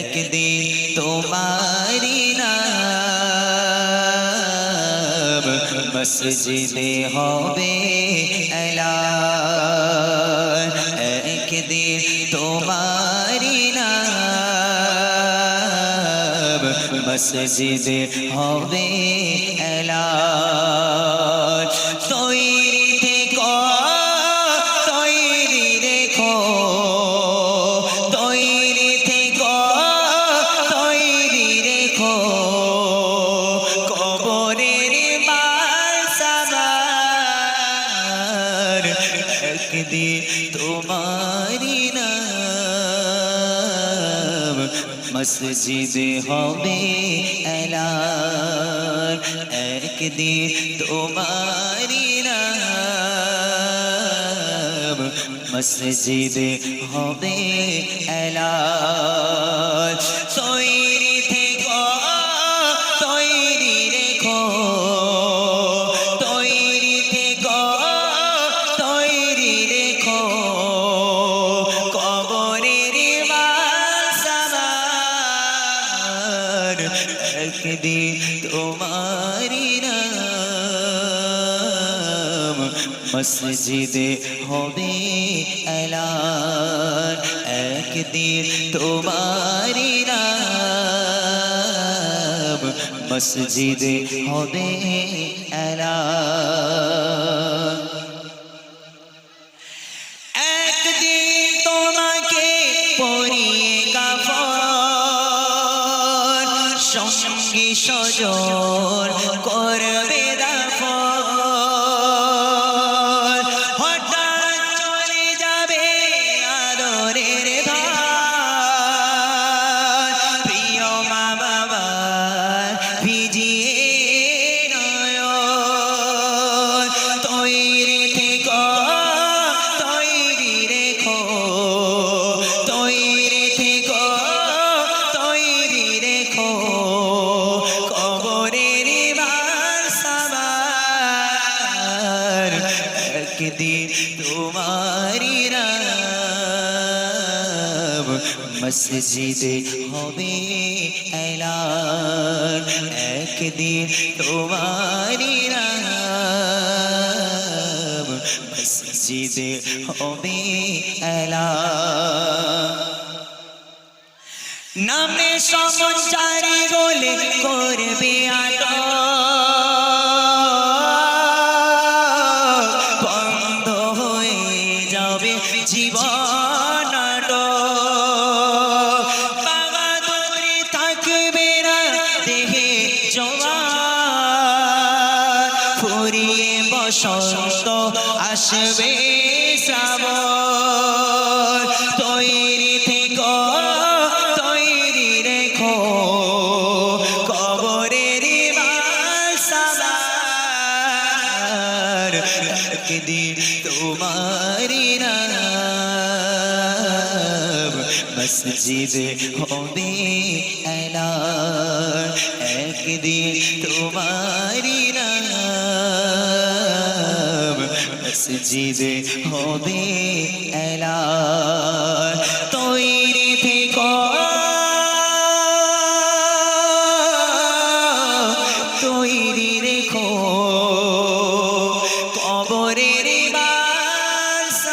একদিন তোমারি নাম মসজিদে হবে এলান। একদিন তোমারি নাম মসজিদে হবে এলান। তৈরি থেকো, তৈরি রেখো, তৈরি থেকো, তৈরি রেখো, কবরের বাসাবার একদিন তোমারি নাম মসজিদে হবে এলান। একদিন তোমারি নাম মসজিদে হবে এলান। তৈরি থেকো, তৈরি রেখো, তৈরি থেকো, তৈরি রেখো, কবরের বাসাবার একদিন তোমারি নাম মসজিদে হবে এলান। একদিন তোমারি নাম মসজিদে হবে এলান। একদিন তোমাকে পরিয়ে কাফন, সঙ্গী সজন করবে দাফন। হঠাৎ চলে যাবে আদরের ধন, প্রিয় মা বাবার ভিজিয়ে নয়ন। তৈরি থেকো, তৈরি রেখো, তৈরি থেকো, তৈরি রেখো, কবরের বাসাবার একদিন তোমারি নাম মসজিদে হবে এলান। একদিন তোমারি নাম মসজিদে হবে এলান। নামে সমচারী বলে করবে আটক, বন্ধ হয়ে যাবে জীবন নাটক। বাগাদুরি থাকবে না দেহে জওয়ান, ফুরিয়ে বসন্ত আসবে শ্রাবণ। তৈরি থেকো, তৈরি রেখো, কবরের বাসাবার একদিন তোমারি নাম মসজিদে হবে এলান। একদিন তোমারি নাম মসজিদে হবে এলান। তৈরি থেকো, তৈরি রেখো, কবরের বাসাবার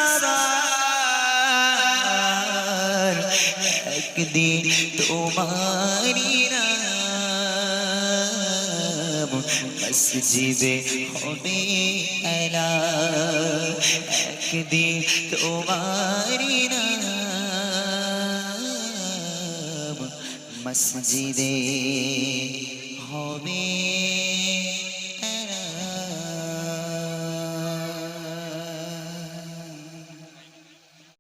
একদিন তোমারি নাম মসজিদে হবে এলান। একদিন তোমারি নাম মসজিদে